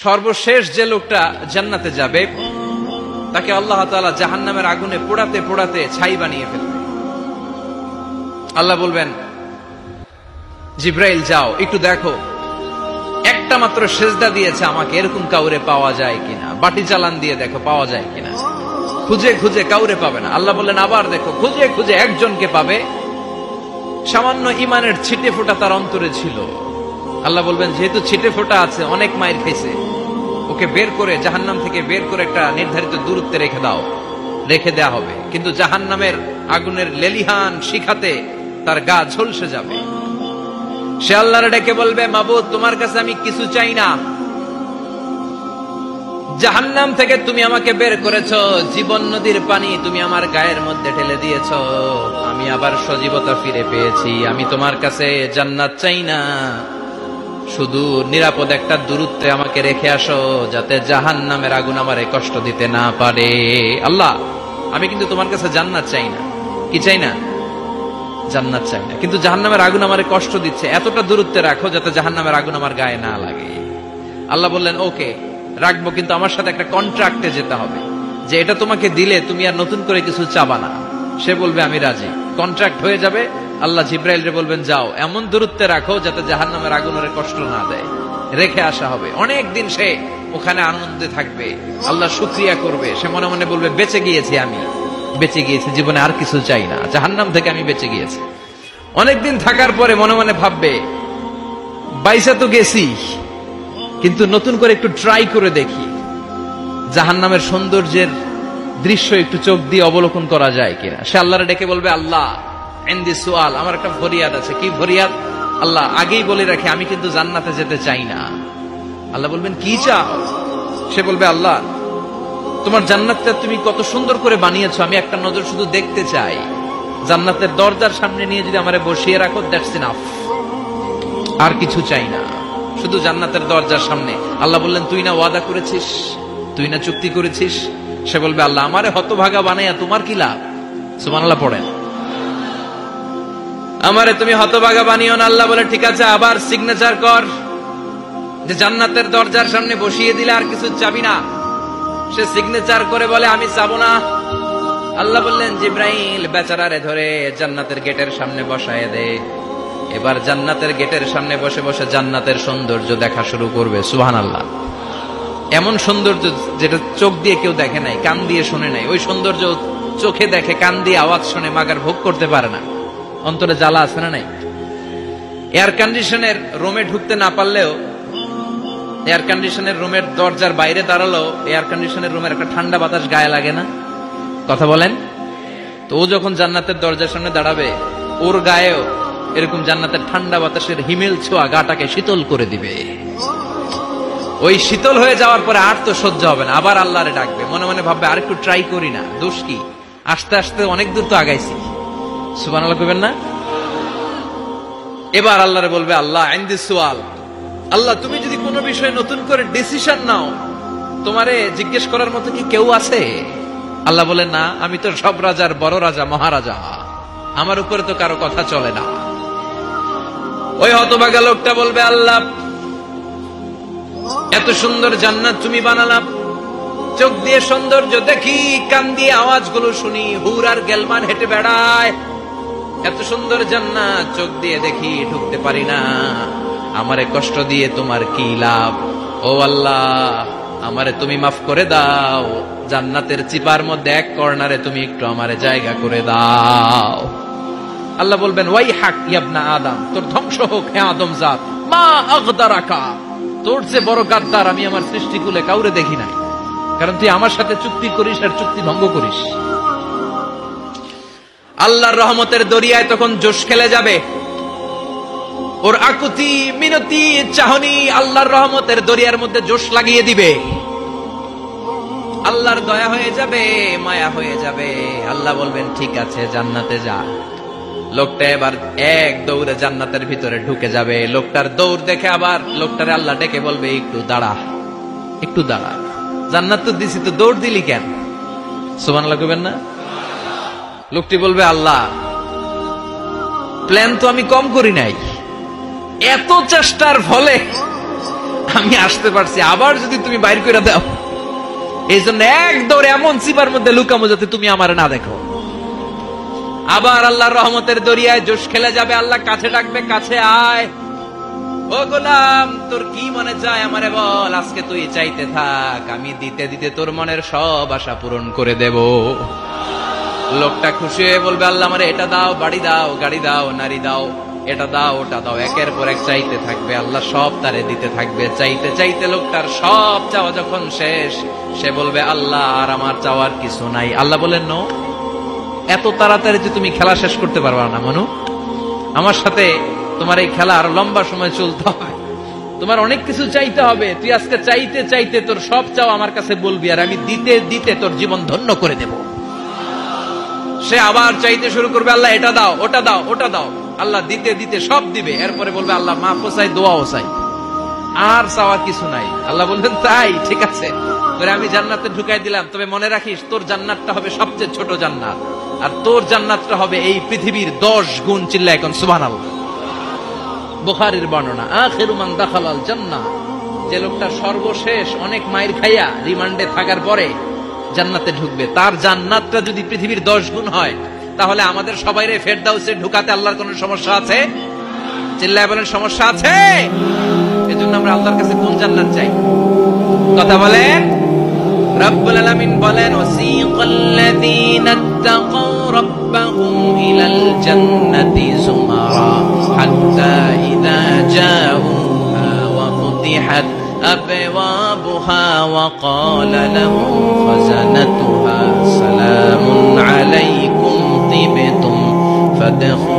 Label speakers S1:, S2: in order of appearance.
S1: সর্বশেষ যে লোকটা জান্নাতে যাবে তাকে আল্লাহ তাআলা জাহান্নামের আগুনে পোড়াতে পোড়াতে ছাই বানিয়ে ফেলবে। আল্লাহ বলবেন, জিব্রাইল যাও একটু দেখো, একটা মাত্র সেজদা দিয়েছে আমাকে, এরকম কাউরে পাওয়া যায় কিনা। বাটি চালান দিয়ে দেখো পাওয়া যায় কিনা। খুঁজে খুঁজে কাউরে পাবে না। আল্লাহ বললেন আবার দেখো, খুঁজে খুঁজে একজনকে পাবে, সামান্য ইমানের ছিটে ফোঁটা তার অন্তরে ছিল। আল্লাহ বলবেন, যেহেতু ছিটে ফোঁটা আছে, অনেক মায়ের খেয়েছে, ওকে বের করে জাহান্নাম থেকে বের করে একটা নির্ধারিত দূরত্বে রেখে দাও। রেখে দেয়া হবে, কিন্তু জাহান্নামের আগুনের লেলিহান শিখাতে তার গা ঝলসে যাবে। সে আল্লাহর ডেকে বলবে, মাবুদ তোমার কাছে আমি কিছু চাই না, জাহান্নাম থেকে তুমি আমাকে বের করেছো, জীবন নদীর পানি তুমি আমার গায়ের মধ্যে ঢেলে দিয়েছো, আমি আবার সজীবতা ফিরে পেয়েছি। আমি তোমার কাছে জান্নাত চাই না, শুধু নিরাপদ একটা দূরত্বে আমাকে রেখে আসো, যাতে জাহান্নামের আগুন আমারে কষ্ট দিতে না পারে। আল্লাহ, আমি কিন্তু তোমার কাছে জান্নাত চাই না। কি চাই না? জান্নাত চাই না, কিন্তু জাহান্নামের আগুন আমারে কষ্ট দিচ্ছে, এতটা দূরত্বে রাখো যাতে জাহান্নামের আগুন আমার গায়ে না লাগে। আল্লাহ বললেন, ওকে রাখবো, কিন্তু আমার সাথে একটা কন্ট্রাক্টে যেতে হবে, যে এটা তোমাকে দিলে তুমি আর নতুন করে কিছু চাবা না। সে বলবে আমি রাজি, কন্ট্রাক্ট হয়ে যাবে। আল্লাহ জিব্রাইলরে বলবেন, যাও এমন দূরত্বে রাখো যাতে জাহান্নামের আগুন ওরে কষ্ট না দেয়। রেখে আসা হবে। অনেক দিন সে ওখানে আনন্দে থাকবে, আল্লাহ শুকরিয়া করবে। সে মনে মনে বলবে, বেঁচে গিয়েছি, আমি বেঁচে গিয়েছি, জীবনে আর কিছু চাই না, জাহান্নাম থেকে আমি বেঁচে গিয়েছি। অনেকদিন থাকার পরে মনে মনে ভাববে, বাইসা তো গেছি, কিন্তু নতুন করে একটু ট্রাই করে দেখি, জাহান্নামের সৌন্দর্যের দৃশ্য একটু চোখ দিয়ে অবলোকন করা যায় কিনা। সে আল্লাহরে ডেকে বলবে, আল্লাহ ইনদি সুআল, আমার একটা ফরিয়াদ আছে। কি ফরিয়াদ? আল্লাহ আগেই বলে রাখি, আমি কিন্তু জান্নাতে যেতে চাই না। আল্লাহ বলবেন, কি চাও? সে বলবে, আল্লাহ তোমার জান্নাতটা তুমি কত সুন্দর করে বানিয়েছো, আমি একটা নজর শুধু দেখতে চাই। জান্নাতের দরজার সামনে নিয়ে যদি আমারে বসিয়ে রাখো, দ্যাটস ইনাফ, আর কিছু চাই না, শুধু জান্নাতের দরজার সামনে। আল্লাহ বললেন, তুই না ওয়াদা করেছিস, তুই না চুক্তি করেছিস। সে বলবে, আল্লাহ আমারে হতভাগা বানাইয়া তোমার কি লাভ? সুবহানাল্লাহ পড়েন। আমারে তুমি হতভাগা বানিও না। আল্লাহ বলে, ঠিক আছে, আবার সিগনেচার কর যে জান্নাতের দরজার সামনে বসিয়ে দিলে আর কিছু চাবি না। সে সিগনেচার করে বলে, আমি চাবো না। আল্লাহ বললেন, জিব্রাইল বেচারারে ধরে জান্নাতের গেটের সামনে বসায় দে। এবার জান্নাতের গেটের সামনে বসে বসে জান্নাতের সৌন্দর্য দেখা শুরু করবে। সুবহানাল্লাহ। এমন সৌন্দর্য যেটা চোখ দিয়ে কেউ দেখে নাই, কান দিয়ে শুনে নাই। ওই সৌন্দর্য চোখে দেখে, কান দিয়ে আওয়াজ শুনে, মাগার ভোগ করতে পারে না। অন্তরে জ্বালা আছে না নাই? এয়ার কন্ডিশনের রুমে ঢুকতে না পারলেও, এয়ার কন্ডিশনের রুমের দরজার বাইরে দাঁড়ালো, এয়ার কন্ডিশনের রুমের একটা ঠান্ডা বাতাস গায়ে লাগে না? কথা বলেন তো। ও যখন জান্নাতের দরজার সামনে দাঁড়াবে, ওর গায়েও এরকম জান্নাতের ঠান্ডা বাতাসের হিমেল ছোঁয়া গাটাকে শীতল করে দিবে। ওই শীতল হয়ে যাওয়ার পরে আর তো সহ্য হবে না, আবার আল্লাহরে ডাকবে। মনে মনে ভাববে, আর একটু ট্রাই করি না, দোষ কি, আস্তে আস্তে অনেক দূর তো আগাইছি। সুবহানাল্লাহ কইবেন না? এবার আল্লাহরে বলবে, আল্লাহ ইনদি সুআল, আল্লাহ তুমি যদি কোনো বিষয়ে নতুন করে ডিসিশন নাও, তোমারে জিজ্ঞেস করার মতো কি কেউ আছে? আল্লাহ বলে, না, আমি তো সব রাজার বড় রাজা, মহারাজা, আমার উপরে তো কারো কথা চলে না। ওই হতভাগা লোকটা বলবে, আল্লাহ এত সুন্দর জান্নাত তুমি বানালাম, চোখ দিয়ে সৌন্দর্য দেখি, কান দিয়ে আওয়াজগুলো শুনি, হুর আর গেলমান হেঁটে বেড়ায়, এত সুন্দর জান্নাত চোখ দিয়ে দেখি, ঢুকতে পারি না, আমারে কষ্ট দিয়ে তোমার কি লাভ? ও আল্লাহ, আমারে তুমি মাফ করে দাও, জান্নাতের চিপার মধ্যে এক কর্নারে তুমি একটু আমারে জায়গা করে দাও। আল্লাহ বলবেন, ওয়াই হাক ইবনা আদম, তোর ধ্বংস হোক হে আদম জাত, মা আগদারাকা, তোর যে বড় গাদ্দার আমি আমার সৃষ্টিকুলে কাউরে দেখি নাই, কারণ তুই আমার সাথে চুক্তি করিস আর চুক্তি ভঙ্গ করিস। আল্লাহর রহমতের দরিয়ায় তখন জোশ খেলে যাবে। ওর আকুতি মিনতি চাহনি আল্লাহর রহমতের দরিয়ার মধ্যে জোশ লাগিয়ে দিবে। আল্লাহর দয়া হয়ে যাবে, মায়া হয়ে যাবে। আল্লাহ বলবেন, ঠিক আছে, জান্নাতে যা। লোকটা এবার এক দৌড়ে জান্নাতের ভিতরে ঢুকে যাবে। লোকটার দৌড় দেখে আবার লোকটারে আল্লাহ ডেকে বলবে, একটু দাঁড়া, একটু দাঁড়া, জান্নাত তো দিছি, তো দৌড় দিলি কেন? সুবহানাল্লাহ কইবেন না? লোকটি বলবে, আল্লাহ প্ল্যান তো আমি কম করি নাই, এত চেষ্টার ফলে আমি আসতে পারছি, আবার যদি তুমি বাইর করে দাও, এই জন্য এক দৌড়ে এমন চিপার মধ্যে লুকামো যাতে তুমি আমার না দেখো। আবার আল্লাহর রহমতের দরিয়ায় জোশ খেলে যাবে, আল্লাহ কাছে ডাকবে, কাছে আয়, ও গোলাম তোর কি মনে চায় আমারে বল, আজকে তুই চাইতে থাক, আমি দিতে দিতে তোর মনের সব আশা পূরণ করে দেব। লোকটা খুশি হয়ে বলবে, আল্লাহ আমারে এটা দাও, বাড়ি দাও, গাড়ি দাও, নারী দাও, এটা দাও, ওটা দাও, একের পর এক চাইতে থাকবে, আল্লাহ সব তারে দিতে থাকবে। চাইতে চাইতে লোকটার সব চাওয়া যখন শেষ, সে বলবে, আল্লাহ আর আমার চাওয়ার কিছু নাই। আল্লাহ বলেন, নো, এত তাড়াতাড়ি যে তুমি খেলা শেষ করতে পারবা না মানু, আমার সাথে তোমার এই খেলা আরো লম্বা সময় চলতে হবে, তোমার অনেক কিছু চাইতে হবে। তুই আজকে চাইতে চাইতে তোর সব চাও আমার কাছে বলবি, আর আমি দিতে দিতে তোর জীবন ধন্য করে দেব। সে আবার চাইতে শুরু করবে, আল্লাহ এটা দাও, ওটা দাও, ওটা দাও, আল্লাহ দিতে দিতে সব দিবে। এরপরে বলবে, আল্লাহ মাফও চাই, দোয়াও চাই, আর চাওয়ার কিছু নাই। আল্লাহ বলবেন, তাই ঠিক আছে, তোরে আমি জান্নাতে ঢুকাই দিলাম, তবে মনে রাখিস তোর জান্নাতটা হবে সবচেয়ে ছোট জান্নাত, আর তোর জান্নাতটা হবে এই পৃথিবীর 10 গুণ। চিল্লা এখন সুবহানাল্লাহ। বুখারীর বর্ণনা, আখিরু মান দাখালাল জান্নাহ, যে লোকটা সর্বশেষ অনেক মাইর খাইয়া রিমান্ডে থাকার পরে জান্নাতে ঢুকবে, তার জান্নাতটা যদি পৃথিবীর 10 গুণ হয়, তাহলে আমাদের সবাইরে ফেরদাউসে ঢুকাতে আল্লাহর কোন সমস্যা আছে? চিল্লায় বলেন, সমস্যা আছে? এজন্য আমরা আল্লাহর কাছে কোন জান্নাত চাই? কথা বলেন। রব্বুল আলামিন বলেন, ওয়াসিকাল্লাযীনা ইত্তাকাউ রাব্বাহুম ইলাল জান্নাতি যুমারা হাত্তা ইযা জাউহা ওয়া ফুতিহাত আবওয়াবুহা ওয়া ক্বালা লাহুম খাযানাতুহা সালামুন আলাইকুম তিবতুম ফাদখুলুহা